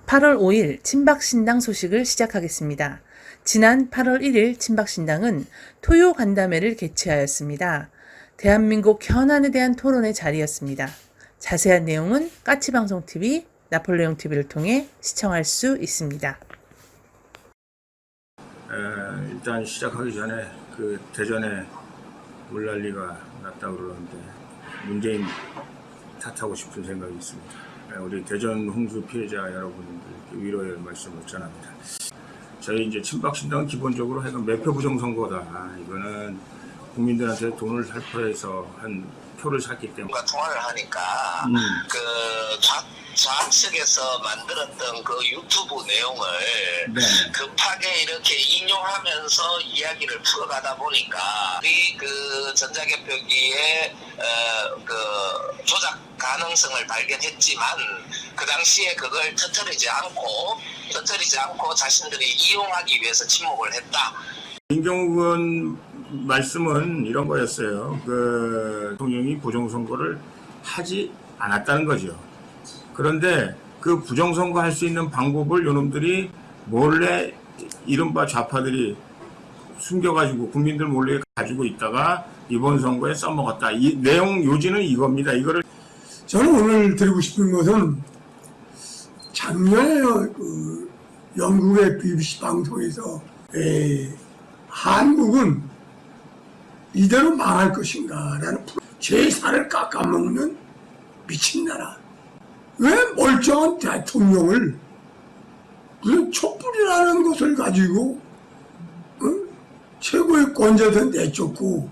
(8월 5일) 친박신당 소식을 시작하겠습니다. 지난 8월 1일 친박신당은 토요 간담회를 개최하였습니다. 대한민국 현안에 대한 토론의 자리였습니다. 자세한 내용은 까치방송TV, 나폴레옹TV를 통해 시청할 수 있습니다. 일단 시작하기 전에 그 대전에 물난리가 났다고 그러는데 문재인 탓하고 싶은 생각이 있습니다. 우리 대전 홍수 피해자 여러분들께 위로의 말씀을 전합니다. 저희 이제 친박신당은 기본적으로 하여간 매표 부정선거다. 이거는 국민들한테 돈을 살포해서 한 표를 샀기 때문에. 통화를 하니까 그 좌측에서 만들었던 그 유튜브 내용을 급하게 이렇게 인용하면서 이야기를 풀어가다 보니까 우리 그 전자개표기의 그 조작 가능성을 발견했지만 그 당시에 그걸 터뜨리지 않고 자신들이 이용하기 위해서 침묵을 했다. 김경욱 말씀은 이런 거였어요. 그 대통령이 부정선거를 하지 않았다는 거죠. 그런데 그 부정선거 할 수 있는 방법을 요놈들이 몰래 이른바 좌파들이 숨겨가지고 국민들 몰래 가지고 있다가 이번 선거에 써먹었다. 이 내용 요지는 이겁니다. 이거를 저는 오늘 드리고 싶은 것은 작년에 그 영국의 BBC 방송에서 한국은 이대로 망할 것인가라는 제사를 깎아먹는 미친 나라. 왜 멀쩡한 대통령을 무슨 촛불이라는 것을 가지고 최고의 권자들 내쫓고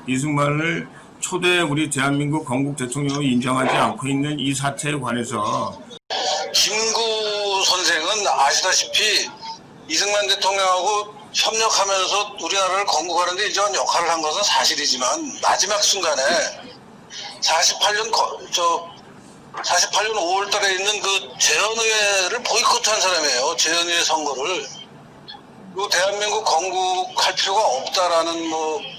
이승만을 초대 우리 대한민국 건국 대통령으로 인정하지 않고 있는 이 사태에 관해서 김구 선생은 아시다시피 이승만 대통령하고 협력하면서 우리나라를 건국하는 데 이전 역할을 한 것은 사실이지만 마지막 순간에 48년 5월 달에 있는 그 재헌의회를 보이콧한 사람이에요. 재헌의회 선거를. 그리고 대한민국 건국할 필요가 없다라는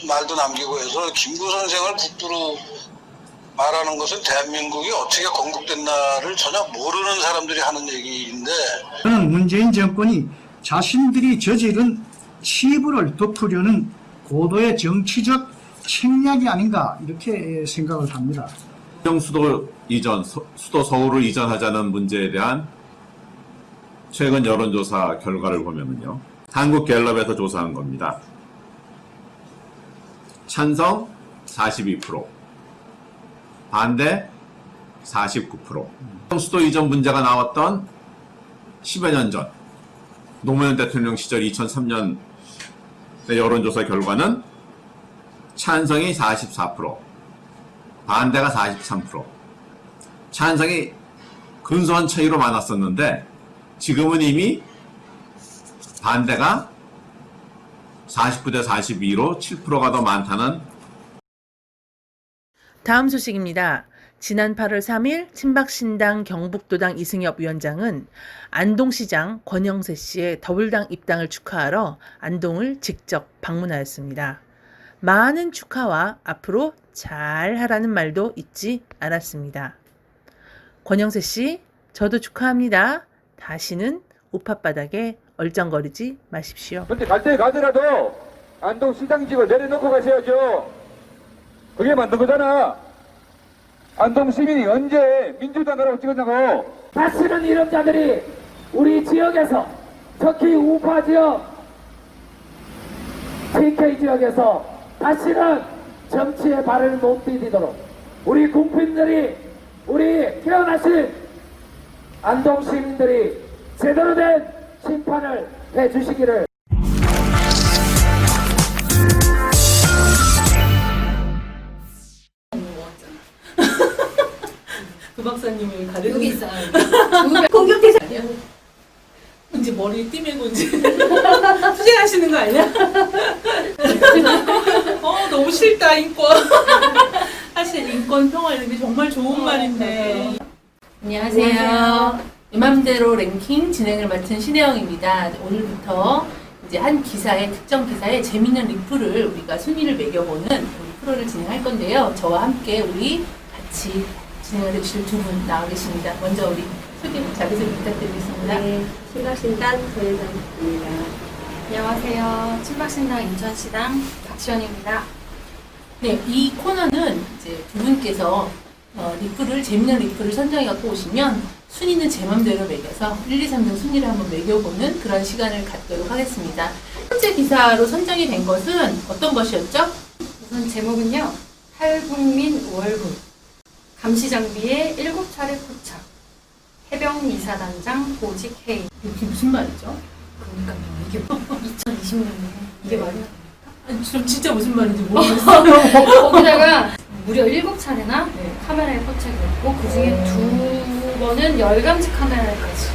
말도 남기고 해서 김구 선생을 국부로 말하는 것은 대한민국이 어떻게 건국됐나를 전혀 모르는 사람들이 하는 얘기인데, 저는 문재인 정권이 자신들이 저지른 치부를 덮으려는 고도의 정치적 책략이 아닌가 이렇게 생각을 합니다. 수도 이전, 수도 서울을 이전하자는 문제에 대한 최근 여론조사 결과를 보면은요, 한국갤럽에서 조사한 겁니다. 찬성 42%, 반대 49%. 수도 이전 문제가 나왔던 10여 년 전, 노무현 대통령 시절 2003년 여론조사 결과는 찬성이 44%, 반대가 43%. 찬성이 근소한 차이로 많았었는데 지금은 이미 반대가 49대 42로 7%가 더 많다는. 다음 소식입니다. 지난 8월 3일 친박신당 경북도당 이승엽 위원장은 안동시장 권영세 씨의 더불당 입당을 축하하러 안동을 직접 방문하였습니다. 많은 축하와 앞으로 잘하라는 말도 잊지 않았습니다. 권영세 씨, 저도 축하합니다. 다시는 우팟바닥에 얼쩡거리지 마십시오. 근데 갈 때 가더라도 안동시장직을 내려놓고 가셔야죠. 그게 맞는 거잖아. 안동 시민이 언제 민주당이라고 찍었냐고. 다시는 이런 자들이 우리 지역에서, 특히 우파 지역, TK 지역에서 다시는 정치의 발을 못 디디도록 우리 국민들이, 우리 태어나신 안동 시민들이 제대로 된 심판을 해주시기를. 그 박사님을 가르쳐 여기 있어요. 공격대상 아니야? 이제 머리 띠매고 이제 투쟁하시는 거 아니야? 너무 싫다 인권. 사실 인권 평화 이런 게 정말 좋은 말인데. 안녕하세요. 이맘대로 랭킹 진행을 맡은 신혜영입니다. 오늘부터 이제 한 기사에 특정 기사에 재밌는 리플을 우리가 순위를 매겨보는 우리 프로를 진행할 건데요. 저와 함께 우리 같이 진행해 주실 두 분 나와 계십니다. 먼저 우리 자기소개 부탁드리겠습니다. 네, 신박신당 조혜정입니다. 안녕하세요. 친박신당 인천시당 박시원입니다. 네, 이 코너는 이제 두 분께서 재밌는 리플을 선정해 갖고 오시면 순위는 제 맘대로 매겨서 1, 2, 3등 순위를 한번 매겨보는 그런 시간을 갖도록 하겠습니다. 첫 번째 기사로 선정이 된 것은 어떤 것이었죠? 우선 제목은요. 탈북민 월북 감시장비에 7차례 포착 해병이사단장 보직 해임. 이게 무슨 말이죠? 그러니까 이게 2020년에 이게 말이야. 아니, 저 진짜 무슨 말인지 모르겠어요. 거기다가 무려 7차례나 네. 카메라에 포착이었고 그 중에 2번은 열감지 카메라까지.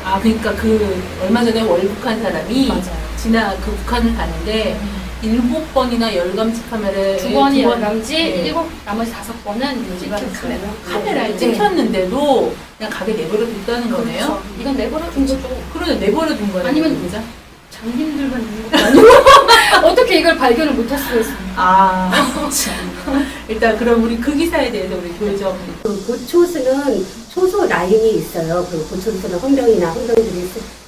아, 그러니까 그 얼마 전에 월북한 사람이 맞아요. 그 북한을 가는데 7번이나 열감지 카메라에 2번이 열감지, 네. 나머지 5번은 일반 카메라에 네. 찍혔는데도 그냥 가게 내버려 뒀다는 거네요. 그렇죠. 이건 내버려 둔 거죠. 그러네, 내버려 둔 거네요. 아니면 그죠? 장님들만 있는 것도 아니고 어떻게 이걸 발견을 못할 수가 있습니까? 아, 참. 일단 그럼 우리 그 기사에 대해서 우리 교정. 그 고초수는 초소 라인이 있어요. 그 고초수나 헌병들이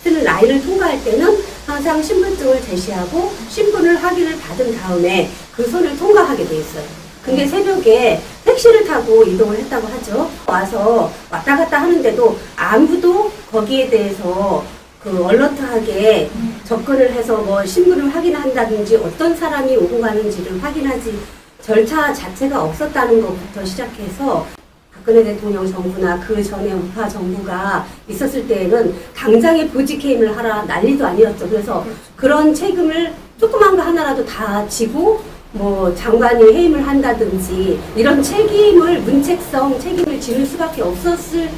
쓰는 라인을 통과할 때는 항상 신분증을 제시하고 신분을 확인을 받은 다음에 그 선을 통과하게 돼 있어요. 근데 새벽에 택시를 타고 이동을 했다고 하죠. 와서 왔다 갔다 하는데도 아무도 거기에 대해서 그 얼러트하게 접근을 해서 뭐 신분을 확인한다든지 어떤 사람이 오고 가는지를 확인하지 절차 자체가 없었다는 것부터 시작해서 박근혜 대통령 정부나 그 전에 우파 정부가 있었을 때에는 당장에 보직해임을 하라 난리도 아니었죠. 그래서 그런 책임을 조그만 거 하나라도 다 지고 뭐 장관이 해임을 한다든지 이런 책임을 문책성 책임을 지를 수밖에 없었을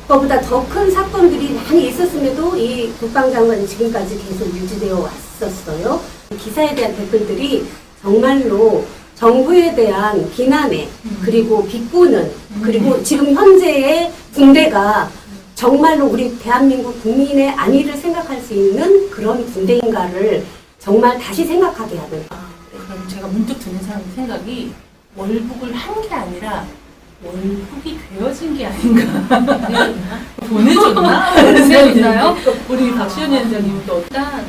것보다 더 큰 사건들이 많이 있었음에도 이 국방장관이 지금까지 계속 유지되어 왔었어요. 기사에 대한 댓글들이 정말로 정부에 대한 비난에 그리고 비꼬는 그리고 지금 현재의 군대가 정말로 우리 대한민국 국민의 안위를 생각할 수 있는 그런 군대인가를 정말 다시 생각하게 하는. 그럼 제가 문득 드는 생각이 월북을 한 게 아니라 월북이 되어진 게 아닌가. 보내줬나? 보내줬나요? 우리 박시연 위원장님도 일단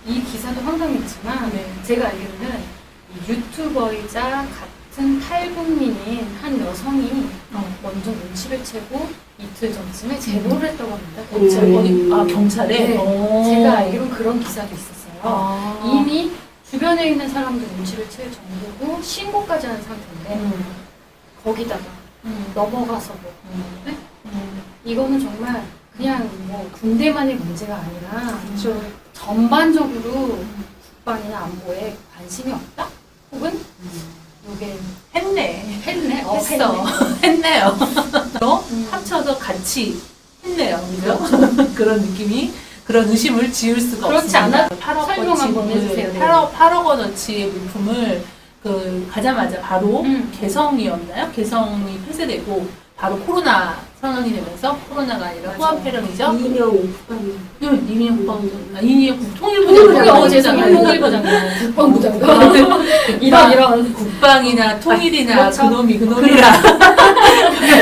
이 기사도 황당했지만 제가 알기로는 유튜버이자 같은 탈북민인 한 여성이 먼저 눈치를 채고 이틀 전쯤에 제보를 했다고 합니다. 경찰에. 경찰에? 네. 제가 알기로는 그런 기사도 있었어요. 아. 이미 주변에 있는 사람들 눈치를 챌 정도고 신고까지 한 상태인데 거기다가 넘어가서 뭐 네? 이거는 정말 그냥 뭐 군대만의 문제가 아니라 전반적으로 국방이나 안보에 관심이 없다? 혹은 이게 했네. 했어. 했네요. 합쳐서 같이 했네요. 그죠? 그런 느낌이, 그런 의심을 지을 수가 그렇지 없습니다. 않아? 8억 설명 한번 해주세요. 네. 8억 원어치의 물품을 가자마자 바로 개성이었나요? 개성이 폐쇄되고 바로 코로나 선언이 되면서 코로나가 아니라 후한폐렴이죠? 이민영 국방부 죄송해요. 통일부 장관. 국방부 장관. 이런. 국방이나 통일이나 그렇죠. 그놈이라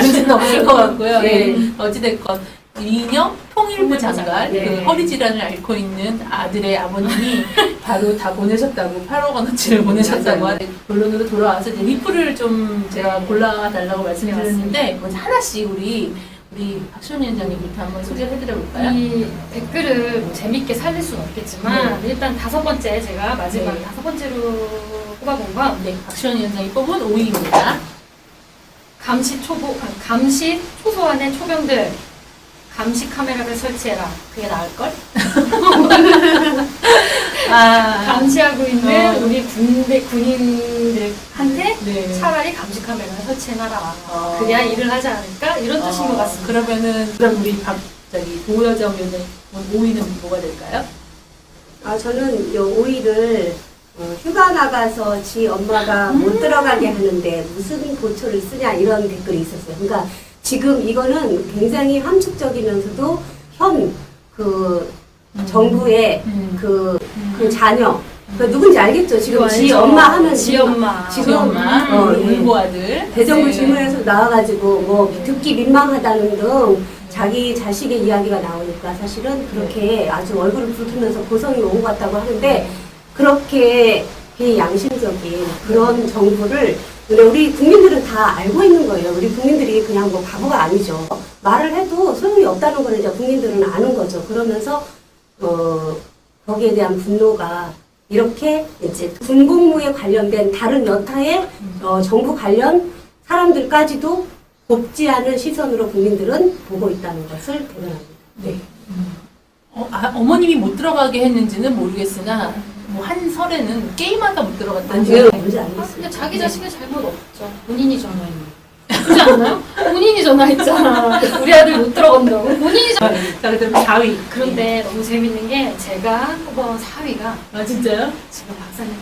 문제는 없을 것 같고요. 네. 어찌됐건 이인영 통일부 장관, 그 허리 질환을 앓고 있는 아들의 아버님이 바로 다 보내셨다고 8억 원어치를 보내셨다고 하는 본론으로 돌아와서 이제 리플을 좀 제가 골라달라고 말씀드렸는데 먼저 하나씩 우리 박시원 위원장님부터 한번 소개를 해드려볼까요? 이 댓글을 뭐 재밌게 살릴 수는 없겠지만 일단 5번째 제가 마지막 5번째로 뽑아본 건 박시원 위원장이 뽑은 5위입니다. 감시 초소환의 초병들 감시 카메라를 설치해라. 그게 나을걸? 감시하고 있는 우리 군인들한테 차라리 감시 카메라를 설치해놔라. 그래야 일을 하지 않을까? 이런 뜻인 것 같습니다. 그럼 우리 도여정 위원장님 5위는 뭐가 될까요? 저는 이 5위를 휴가 나가서 지 엄마가 못 들어가게 하는데 무슨 고초를 쓰냐 이런 댓글이 있었어요. 그러니까 지금 이거는 굉장히 함축적이면서도 정부의 그 자녀. 그 누군지 알겠죠? 지금 지 알죠. 엄마 하면 지 엄마. 지금 울보 아들. 대정부 네. 질문에서 나와가지고 뭐 듣기 민망하다는 등 자기 자식의 이야기가 나오니까 사실은 그렇게 아주 얼굴을 붉히면서 고성이 오고 갔다고 하는데 그렇게 비양심적인 그런 정부를 우리 국민들은 다 알고 있는 거예요. 우리 국민들이 그냥 뭐 바보가 아니죠. 말을 해도 소용이 없다는 걸 이제 국민들은 아는 거죠. 그러면서 거기에 대한 분노가 이렇게 이제 군복무에 관련된 다른 여타의 정부 관련 사람들까지도 곱지 않은 시선으로 국민들은 보고 있다는 것을 대변합니다. 네. 어머님이 못 들어가게 했는지는 모르겠으나 뭐 한 설에는 게임하다 못 들어갔다는 아니요, 뭔지 알겠어요. 근데 자기 자식의 잘못 없죠. 본인이 전화했는 그렇지 않나요? 본인이 전화했잖아. 우리 아들 못 들어간다고. 본인이 자, 그다음에 4위. 그런데 너무 재밌는 게 제가 뽑아온 4위가 아, 진짜요? 지금 박사님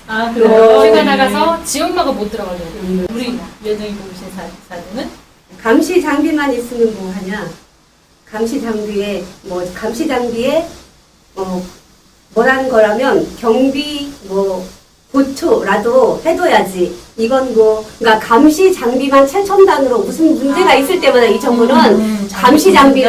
같아요. 아, 그래요? 휴가 나가서 지 엄마가 못 들어가려고. 우리 위원장이 뽑으신 사진은? 감시 장비만 있으면 뭐 하냐? 감시 장비에 뭐라는 거라면 경비 보초라도 해둬야지. 이건 그러니까 감시 장비만 최첨단으로 무슨 문제가 있을 때마다 이 정부는 감시 장비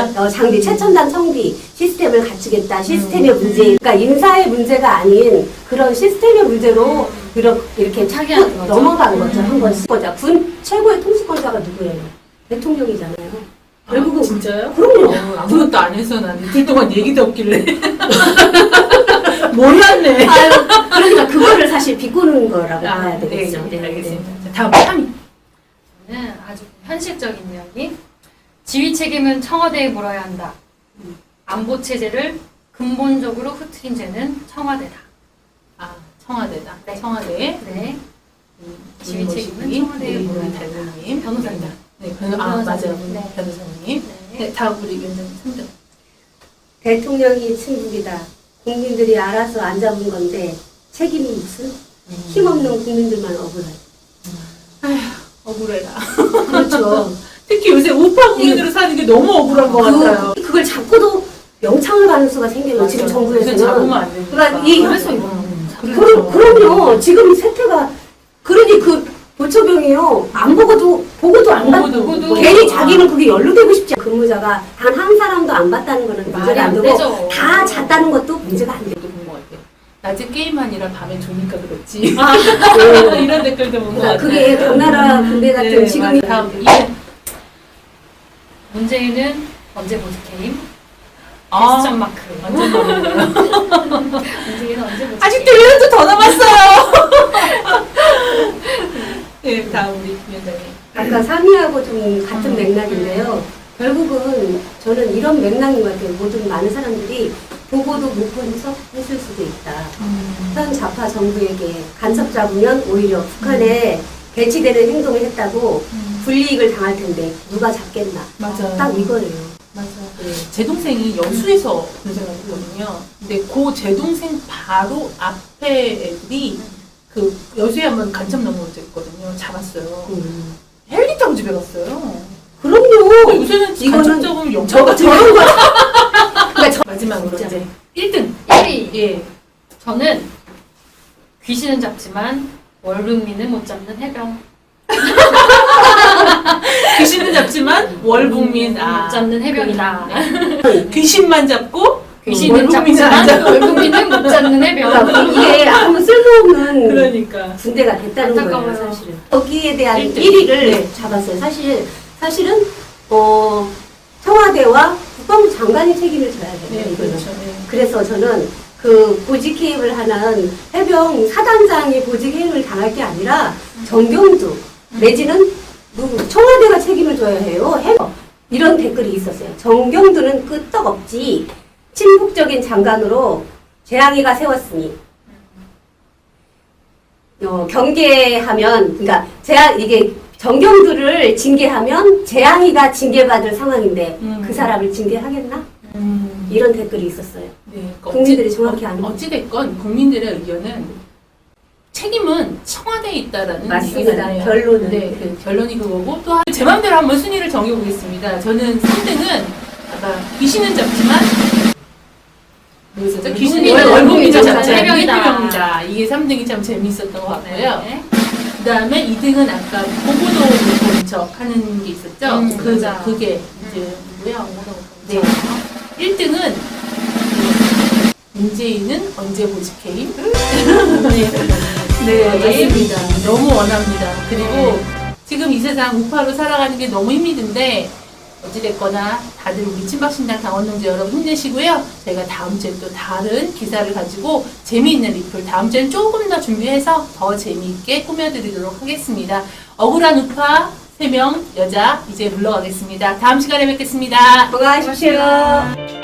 최첨단 청비 시스템을 갖추겠다. 시스템의 문제. 그러니까 인사의 문제가 아닌 그런 시스템의 문제로 이렇게 차기하는 거죠. 넘어간 거죠. 한 번씩. 군 최고의 통수권자가 누구예요? 대통령이잖아요. 결국은 진짜요? 그럼요. 아무것도 안 해서 난 이틀 동안 얘기도 없길래. 몰랐네. 아유, 그러니까 그거를 사실 비꼬는 거라고 봐야 되겠죠. 네, 알겠습니다. 자, 다음 3위. 저는 아주 현실적인 이야기. 지휘 책임은 청와대에 물어야 한다. 안보 체제를 근본적으로 흐트린 죄는 청와대다. 아, 청와대다. 네. 청와대. 네. 지휘 책임은 청와대에 물어야 한다. 변호사입니다. 네, 맞아요. 네. 변호사님. 네. 네, 다음 우리 위원장님 3등. 대통령이 침묵이다. 국민들이 알아서 안 잡은 건데 책임이 무슨? 힘없는 국민들만 억울해. 억울해라. 그렇죠. 특히 요새 우파 국민으로 사는 게 너무 억울한 것 같아요. 그걸 잡고도 명창을 받는 수가 생겨요. 맞아요. 지금 요새 정부에서는. 잡으면 안 되니까. 그러니까 그래서 이거. 그럼요. 지금 세태가 그러니 보초병이요. 안 보고도 안 보고도 받고 괜히 자기는 그게 연루되고 싶지 않아. 근무자가 단 한 사람도 안 받다는 거는 말이 문제가 안 안 되고 되죠. 다 잤다는 것도 문제가 안 되고. 본 것 같아요. 낮에 게임 아니라 밤에 조니까 그렇지. 네. 이런 댓글도 본 것 그러니까 같아요. 그게 당나라 군대 같은 지금이 맞아요. 다음 문재인은 언제 보직 해임? 아, 퀘스천 마크. 완전 모르네요. 문재인은 언제 보직 아직도 1년도 더 남았어요. 네, 다음 우리 위원장님. 아까 3위하고 좀 같은 맥락인데요. 결국은 저는 이런 맥락인 것 같아요. 모든 많은 사람들이 보고도 못 본서 했을 수도 있다. 현 좌파 정부에게 간첩 잡으면 오히려 북한에 배치되는 행동을 했다고 불이익을 당할 텐데 누가 잡겠나. 맞아요. 딱 이거예요. 맞아요. 제 동생이 여수에서 군생활 했거든요. 근데 그 제 동생 바로 앞에 애들이 그 여수에 한번 간첩 넘어졌거든요. 잡았어요. 헬기 타고 집에 갔어요. 그럼요. 요새는 이거는 간첩 잡으면 영화 저런 같은 거. 그러니까 마지막으로 진짜. 이제 1등. 1위. 예. 저는 귀신은 잡지만 월북민은 못 잡는 해병. 귀신은 잡지만 월북민 못 잡는 해병이다. 귀신만 잡고 귀신은 월북민은 안 잡지만 잡고. 월북민은 못 잡는 해병. 이게 아무 쓸모없는 그러니까. 군대가 됐다는 거예요, 안타까워요. 사실은. 거기에 대한 1등. 1위를 네. 잡았어요. 사실은 청와대와 국방부 장관이 책임을 져야 돼요. 네, 이거는. 그렇죠. 네. 그래서 저는 그 보직 해임을 하는 해병 사단장이 보직 해임을 당할 게 아니라 정경두 내지는 청와대가 책임을 져야 해요. 이런 댓글이 있었어요. 정경두는 끄떡없지 친북적인 장관으로 재앙이가 세웠으니 경계하면 그러니까 이게 정경두를 징계하면 재앙이가 징계받을 상황인데 그 사람을 징계하겠나? 이런 댓글이 있었어요. 네, 그러니까 국민들이 정확히 아는 거죠. 어찌됐건 국민들의 의견은 책임은 청와대에 있다라는 맞습니다. 얘기가 나요. 결론은. 네, 그 결론이 그거고 또 제 마음대로 한번 순위를 정해보겠습니다. 저는 3등은 아까 귀신은 잡지만 뭐였었죠? 월북민자 귀신이 잡자. 월북민자 잡자. 해병이다. 해병이다. 이게 3등이 참 재미있었던 것 같고요. 네. 그 다음에 2등은 아까 보고도 못 본 척 하는 게 있었죠? 맞아. 그게 이제 누구야? 네. 1등은 문재인은 언제 보직해임? 네, 맞습니다. 너무 원합니다. 그리고 지금 이 세상 우파로 살아가는 게 너무 힘이 든데 어찌됐거나 다들 우리 친박신당 당원동지 여러분 힘내시고요. 저희가 다음 주에 또 다른 기사를 가지고 재미있는 리플 다음 주에는 조금 더 준비해서 더 재미있게 꾸며드리도록 하겠습니다. 억울한 우파 3명 여자 이제 물러가겠습니다. 다음 시간에 뵙겠습니다. 건강하십시오.